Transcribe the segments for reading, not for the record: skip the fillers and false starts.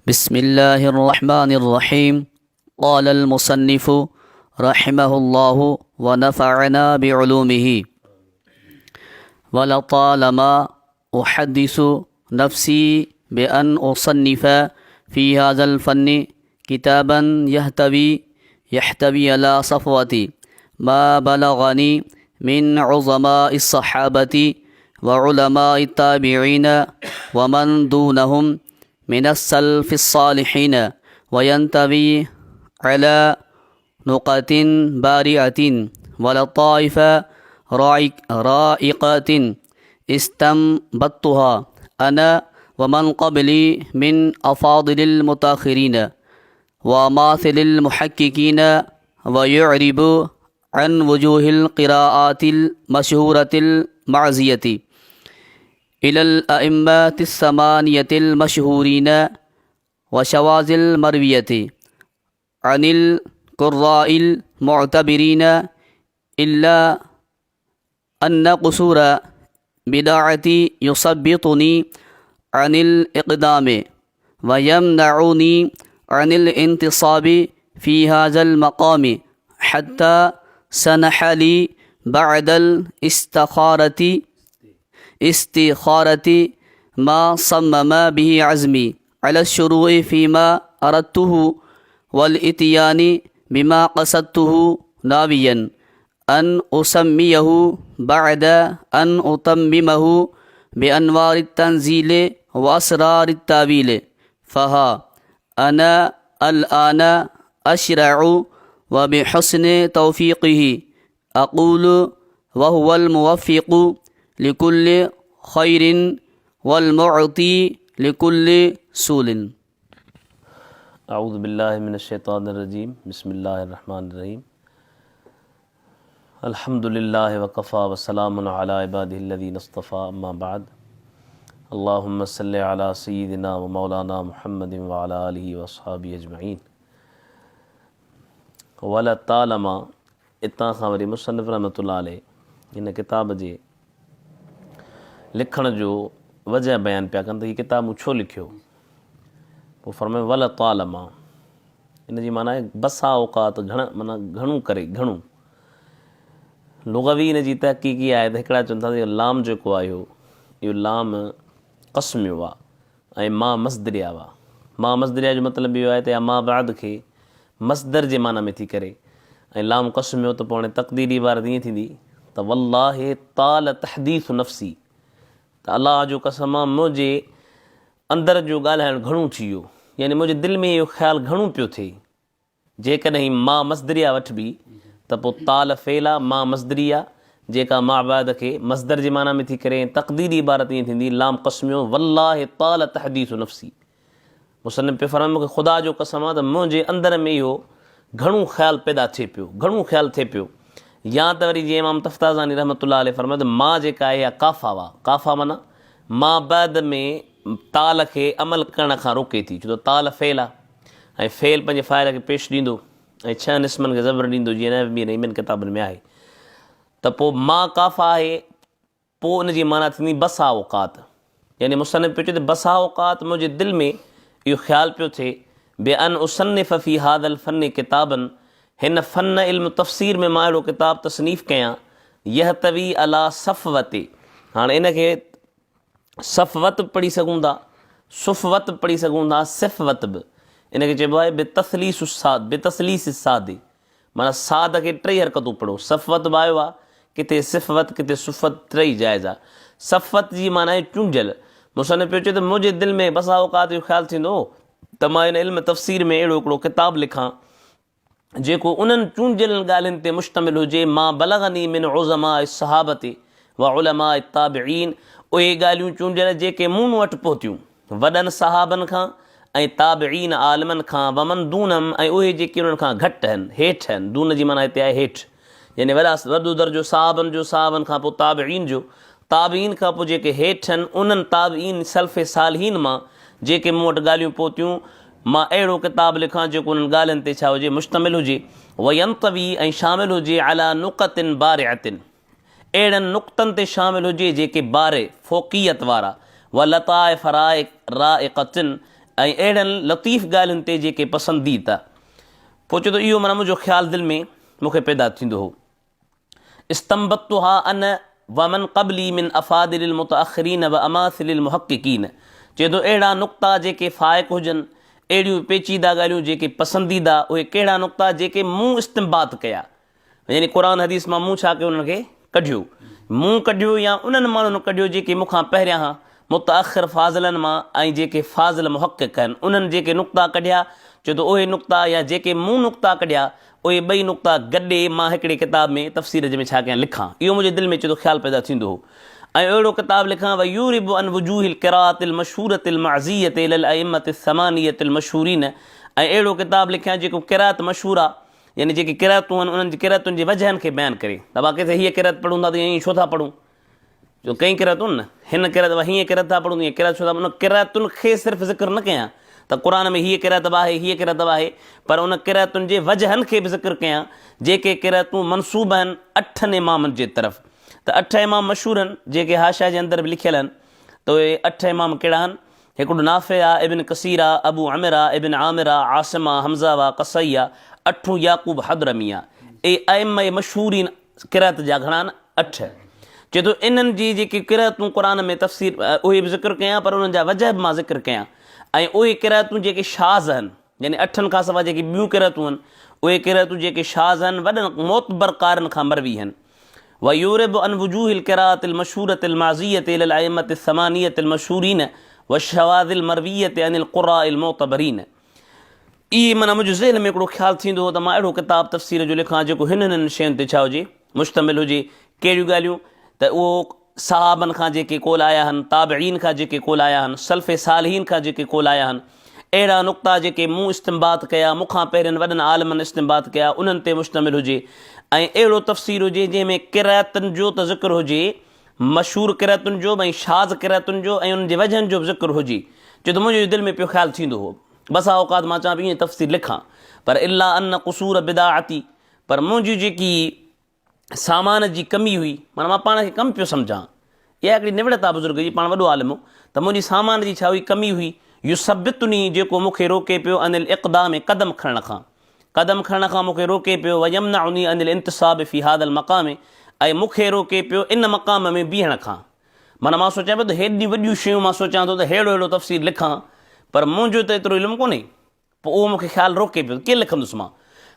بسم الله الرحمن الرحيم. قال المصنف رحمه الله ونفعنا بعلومه. ولطالما أحدث نفسي بأن أصنف في هذا الفن كتابا يحتوي على صفوة ما بلغني من عظماء الصحابة وعلماء التابعين ومن دونهم من السلف الصالحين، وينتوي على نقط بارعة ولطائف رائقة استنبطتها أنا ومن قبلي من أفاضل المتأخرين وماثل المحققين، ويعرب عن وجوه القراءات المشهورة المعزية إلى الأئمة الثمانية المشهورين وشواذ المروية عن القراء المعتبرين، إلا أن قصور بداعتي يثبطني عن الإقدام ويمنعني عن الانتصاب في هذا المقام، حتى سنح لي بعد استخارة ما صمم به عزمي على الشروع فيما أردته والإتيان بما قصدته، ناويا أن أسميه بعد أن أتممه بأنوار التنزيل وأسرار التاويل. فها أنا الآن أشرع وبحسن توفيقه أقول وهو الموفق لكل خير والمعطي لكل سول. أعوذ بالله من الشيطان الرجيم. بسم الله الرحمن الرحيم. الحمد لله وكفى وسلام على عباده الذين اصطفى، أما بعد. اللهم صل على سيدنا ومولانا محمد وعلى آله وأصحابه أجمعين. ولطالما इतां खां वरी मुसन्निफ़ रहमतुल्लाह अलैह हिन किताब जे लिखण जो वजह बयानु पिया कनि त हीअ किताब मूं छो लिखियो। पोइ फरमायो वलतालमा, इन जी माना आहे बसा औक़ात, माना घणो करे घणो। लुग़वी इन जी तहक़ीक़ी आहे त हिकिड़ा चवनि था इहो लाम जेको आहे इहो लाम क़स्मियो आहे ऐं मां मसदरिया हुआ। मां मसदरिया जो मतिलबु इहो आहे त मां बाद खे मसदर जे माना में थी करे ऐं लाम क़स्मियो त पोइ हाणे तक़दीरी इबारत ईअं थींदी त वल्लाहि ताल तहदीस नफ़्सी, त अलाह जो कसम आहे मुंहिंजे अंदरि जो ॻाल्हाइणु घणो थी वियो, यानी मुंहिंजे दिलि में इहो ख़्यालु घणो पियो थिए। जेकॾहिं मां मसदरिया वठिबी त पोइ ताल फ़ेल आहे, मां मसदरी आहे जेका माबाद खे मसदर जे माना में थी करे तक़दीरी इबारत ईअं थींदी लाम क़स्मियो वल्लाहि ताल तहदीस नफ़्सी। मुसन्निफ़ पे फरमाए मूंखे ख़ुदा जो कसम आहे त मुंहिंजे अंदरि में इहो घणो ख़्यालु पैदा थिए पियो, घणो ख़्यालु थिए पियो। या त वरी जीअं इमाम तफ़्ताज़ानी रहमतुल्लाह अलैह फरमाए त मां जेका आहे इहा काफ़ा हुआ। काफ़ा माना मां बाद में ताल खे अमल करण खां रोके थी, छो त ताल फ़ेल आहे ऐं फ़ेल पंहिंजे फ़ाइल खे पेश ॾींदो ऐं 6 निस्मनि खे ज़बर ॾींदो, जीअं न ॿियनि किताबनि में आहे। त पोइ मां काफ़ा आहे, पोइ उन जी माना थींदी बसा औक़ात, यानी मुसन्निफ़ पियो चए त बसा औक़ात मुंहिंजे दिलि में इहो ख़्यालु पियो थिए बेअन उसन्निफ़ फ़ी हादल फ़न किताबनि, हिन फ़न इल्म तफ़सीर में मां अहिड़ो किताब तसनीफ़ कयां यहतवी अला सफ़वते। हाणे इन खे सफ़वत पढ़ी सघूं था, सुफ़वत पढ़ी सघूं था, सिफ़वत बि इन खे चइबो आहे बेतसलीस सादे, माना साद खे 3 हरकतूं पढ़ो। सफ़वत बि आयो आहे, किथे सिफ़वत किथे सुफ़त, 3 जाइज़ आहे। सफ़वत जी माना आहे चूंडियल। मुसन्निफ़ पियो चए त मुंहिंजे दिलि में बसा औक़ात इहो ख़्यालु थींदो त मां इन इल्म तफ़सीर में अहिड़ो हिकिड़ो किताबु लिखां जेको उन्हनि चूंडियल ॻाल्हियुनि ते मुश्तमिल हुजे। मां बलगनी मिन उज़मा सहाबते व उलमा ताबिईन, उहे ॻाल्हियूं चूंडियल जेके मूं वटि पहुतियूं वॾनि सहाबनि खां ऐं ताबिईन आलमनि खां, वमन दूनम, ऐं उहे जेके उन्हनि खां घटि आहिनि, हेठि आहिनि। दून जी माना हिते आहे हेठि, यानी वॾो दर्जो साहबनि खां पोइ ताबिईन जो, ताबिईन खां पोइ जेके हेठि आहिनि उन्हनि ताबिईन सल्फ़ सालिहीन मां जेके मूं वटि ॻाल्हियूं पहुतियूं, मां अहिड़ो किताबु लिखां जेको उन्हनि ॻाल्हियुनि ते छा हुजे, मुश्तमिल हुजे। वयंतवी, ऐं शामिलु हुजे अला नुक़तिन बारिअतिन, अहिड़नि नुक़्तनि ते शामिलु हुजे जेके बारे फ़ोक़ियत वारा, व लताइफ़ राइक़तिन, ऐं अहिड़नि लतीफ़ ॻाल्हियुनि ते जेके पसंदीदा। पोइ चए थो इहो माना मुंहिंजो ख़्यालु दिलि में मूंखे पैदा थींदो हो। इस्तंबतुहा अन वमन क़बली मिन अफ़ादिलिल मुतअख़िरीन व अमासिलिल मुहक़्क़िक़ीन। चए थो अहिड़ा नुक़्ता जेके फ़ाइक़ हुजनि, अहिड़ियूं पेचीदा ॻाल्हियूं जेके पसंदीदा, उहे कहिड़ा नुक़्ता जेके मूं इस्तिंबात कया, यानी क़ुरान हदीस मां मूं छा कयो, उन्हनि खे कढियो, मूं कढियो या उन्हनि माण्हुनि कढियो जेके मूंखां पहिरियां खां मुतअख़िर फ़ाज़िलनि मां ऐं जेके फ़ाज़िल मुहक़्क़िक़ आहिनि, उन्हनि जेके नुक़्ता कढिया। छो त उहे नुक़्ता या जेके मूं नुक़्ता कढिया, उहे ॿई नुक़्ता गॾे मां हिकिड़े किताब में तफ़सीर जे में छा कयां, लिखां। इहो मुंहिंजे दिलि में चए थो ख़्यालु पैदा थींदो हो। ऐं अहिड़ो किताबु लिखां व यूरिबु अन वजूहिल क़िराअतिल मशहूरतिल मअज़ियत इलल अइम्मतिस समानियतिल मशहूरीन। ऐं अहिड़ो किताबु लिखियां जेको क़िराअत मशहूरु आहे, यानी जेके क़िराअतूं आहिनि उन्हनि जी क़िराअतुनि जी वजहनि खे बयानु करे। दॿा किथे हीअ क़िराअत पढ़ूं था त ईअं छो था पढ़ूं, जो कई क़िराअतूं न, हिन क़िराअत हीअं क़िराअत था पढ़ूं, हीअं क़िराअत छो था, उन क़िराअतुनि खे सिर्फ़ु ज़िक्र न कयां त क़ुरान में हीअ क़िराअत आहे, हीअ क़िराअत आहे, पर उन क़िराअतुनि जे वजहनि खे बि ज़िक्र कयां जेके क़िराअतूं मनसूब आहिनि 8 इमामनि जे तरफ़। त 8 इमाम मशहूर आहिनि जेके हाशिया जे अंदरि बि लिखियल आहिनि। त उहे 8 इमाम कहिड़ा आहिनि? हिकिड़ो नाफ़े आहे, इब्न कसीर आहे, अबू आमिर आहे, इब्न आमिर आहे, आसिम आहे, हमज़ा आहे, कसई आहे, 8 याक़ूब हदरमी आहे। अइम्मा मशहूरीन क़िराअत जा घणा आहिनि? 8। चए थो इन्हनि जी जेके क़िराअतूं क़ुरान में तफ़सीर उहे बि ज़िक्र कयां, पर उन्हनि जा वजह बि मां ज़िक्र कयां। ऐं उहे क़िराअतूं जेके शाज़ आहिनि, यानी 8 खां सवाइ जेके ॿियूं क़िराअतूं आहिनि, उहे क़िराअतूं जेके शाज़ आहिनि वॾनि मोतबर क़ारिन खां मरवी आहिनि। व यूरिबु अन वजूहिल क़िराअतिल मशहूरतिल मअज़ियत इलल अइम्मतिस समानियतिल मशहूरीन व शवाज़िल मरवियत अनिल क़ुराइल मोतबरीन। इहे माना मुंहिंजे ज़हन में हिकिड़ो ख़्यालु थींदो हो त मां अहिड़ो किताबु तफ़सीर जो लिखां जेको हिननि शयुनि ते छा हुजे, मुश्तमिल हुजे। कहिड़ियूं ॻाल्हियूं? त उहो सहाबनि खां जेके कोल आया आहिनि, ताबिईन खां जेके कोल आया आहिनि, सल्फ़े सालिहीन खां जेके कोल आया आहिनि, अहिड़ा नुक़्ता जेके मूं इस्तिंबात कया, मूंखां पहिरियनि वॾनि आलिमनि इस्तिंबात कया, उन्हनि ते मुश्तमिल हुजे। ऐं अहिड़ो तफ़सीर हुजे जंहिंमें क़िराअतुनि जो त ज़िक्र हुजे, मशहूरु क़िराअतुनि जो ऐं शाज़ क़िराअतुनि जो ऐं उन्हनि जे वजहनि जो बि ज़िक्र हुजे। छो त मुंहिंजे दिलि में पियो ख़्यालु थींदो हो, बसा औक़ात मां चवां ईअं तफ़सीर लिखां, पर इल्ला अन क़ुसूर बिदाअती, पर मुंहिंजी जेकी सामान जी कमी हुई, माना मां पाण खे कमु पियो सम्झां, इहा हिकिड़ी निवड़त आहे बुज़ुर्ग जी, पाण वॾो आलिम हो, त मुंहिंजी सामान जी छा हुई, कमी हुई। युसब्बितुनी, जेको मूंखे रोके पियो, अनिल इक़दाम, क़दम खणण खां मूंखे रोके पियो। व यमनउनी अनिल इंतिसाब फ़ी हादल मक़ाम, ऐं मूंखे रोके पियो इन मक़ाम में बीहण खां। माना मां सोचां पियो त हेॾियूं वॾियूं शयूं मां सोचां थो त अहिड़ो तफ़सीर लिखां, पर मुंहिंजो त एतिरो इल्मु कोन्हे। पोइ उहो मूंखे ख़्यालु रोके पियो, कीअं लिखंदुसि मां?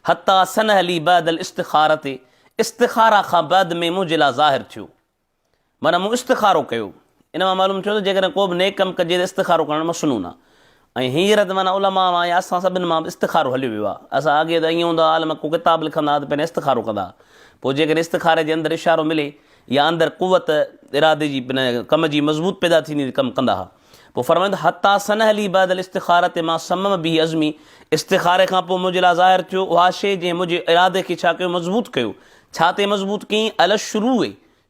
हता सनहली बादल इस्तिख़ार ते, इस्तिख़ारा खां बाद में मुंहिंजे लाइ ज़ाहिर थियो, माना मूं इस्तिख़ारो कयो। इन मां मालूम थियो त जेकॾहिं को बि नेक कमु कजे त इस्तिख़ारो करणु मसनून आहे। ऐं हींअर त माना उलमा मां या असां सभिनि मां इस्तिख़ारो हलियो वियो आहे। असां अॻे त ईअं हूंदो आहे, आलिम को किताबु लिखंदा त पहिरियों इस्तिख़ारो कंदा, पोइ जेकॾहिं इस्तिख़ारे जे अंदरि इशारो मिले या अंदरि कुवत इरादे जी कम जी मज़बूत पैदा थींदी कमु कंदा हुआ। पोइ फरमाईंदो हता सनहली बादल इस्तिख़ार ते मां समम बि अज़मी, इस्तिख़ारे खां पोइ मुंहिंजे लाइ ज़ाहिर थियो उहा शइ जंहिं मुंहिंजे इरादे खे छा कयो, मज़बूत कयो। छा ते मज़बूत कई? अल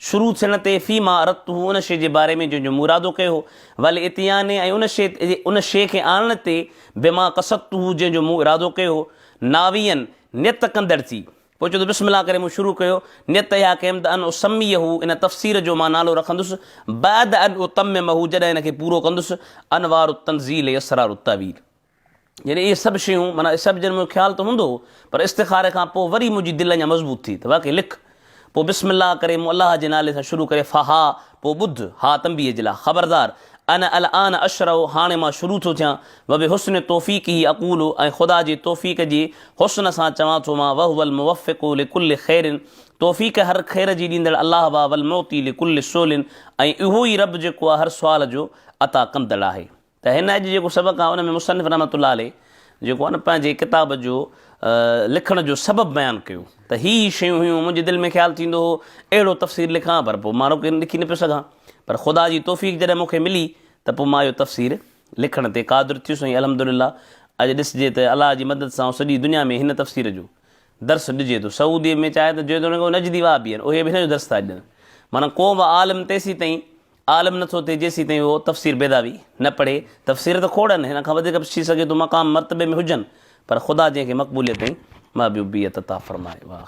शुरू थियण ते फ़ी मां रत हू, उन शइ जे बारे में जंहिंजो मुरादो कयो, वल इतियाने, ऐं उन शइ खे आणण ते बिमा कसत हू, जंहिंजो मूं इरादो कयो, नावियन, नियत कंदड़ थी। पोइ चयो त बिस्मिल्लाह करे मूं शुरू कयो, नियत इहा कयमि त अन उसमी हू, इन तफ़सीर जो मां नालो रखंदुसि, बाद अन उतम हू, जॾहिं हिनखे पूरो कंदुसि, अनवार तंज़ील असरार तवील। यानी इहे सभु शयूं माना सभु जन मुंहिंजो ख़्यालु त हूंदो, पर इस्तिख़ारे खां पोइ वरी मुंहिंजी दिलि अञा मज़बूत थी त वाक़ई लिख। पोइ बिस्मिल्लाह करे मूं अलाह जे नाले सां शुरू करे, फ़हा, पोइ ॿुध, हा तंबीअ जे लाइ, ख़बरदार, अन अल आन अशरओ, हाणे मां शुरू थो थियां, व बि हुस्न तौफ़ीक़ ई अक़ूल, ऐं ख़ुदा जी तौफ़ीक़ जी हुस्न सां चवां थो मां, वहुवल मुवफ़िक़ु लिकुल्ल ख़ैरिन, तौफ़ीक़ हर ख़ैर जी ॾींदड़ अलाह बा, वल मौती लिकुल्ल सोलिन, ऐं इहो ई रब जेको आहे हर सुवाल जो अता कंदड़ आहे। त हिन अॼु जेको सबक़ु आहे उन में मुसनिफ़ रहमतुल्लाह अलैह जेको आहे न पंहिंजे किताब जो लिखण जो सबबु बयानु कयो, त हीअ शयूं हुयूं। मुंहिंजे दिलि में ख़्यालु थींदो हो अहिड़ो तफ़सीर लिखां, पर पोइ मां लिखी न पियो सघां, पर ख़ुदा जी तौफ़ीक़ जॾहिं मूंखे मिली त पोइ मां इहो तफ़सीर लिखण ते क़ादिर थियुसि। ऐं अल्हम्दुलिल्लाह अॼु ॾिसजे त अलाह जी मदद सां सॼी दुनिया में हिन तफ़सीर जो दर्स ॾिजे थो। सऊदीअ में चाहे त जो नजदी वाह बि आहिनि, उहे बि हिन जो दर्स था ॾियनि। माना को बि आलिम तेसीं ताईं आलिम नथो थिए जेसीं ताईं उहो तफ़सीर बेदावी न पढ़े। तफ़सीर त खोड़नि, हिन खां वधीक थी सघे थो मक़ाम मर्तबे में हुजनि, पर ख़ुदा जंहिंखे मक़बूलियत ताईं मां ॿियो बियत अता फ़रमाए। वाह।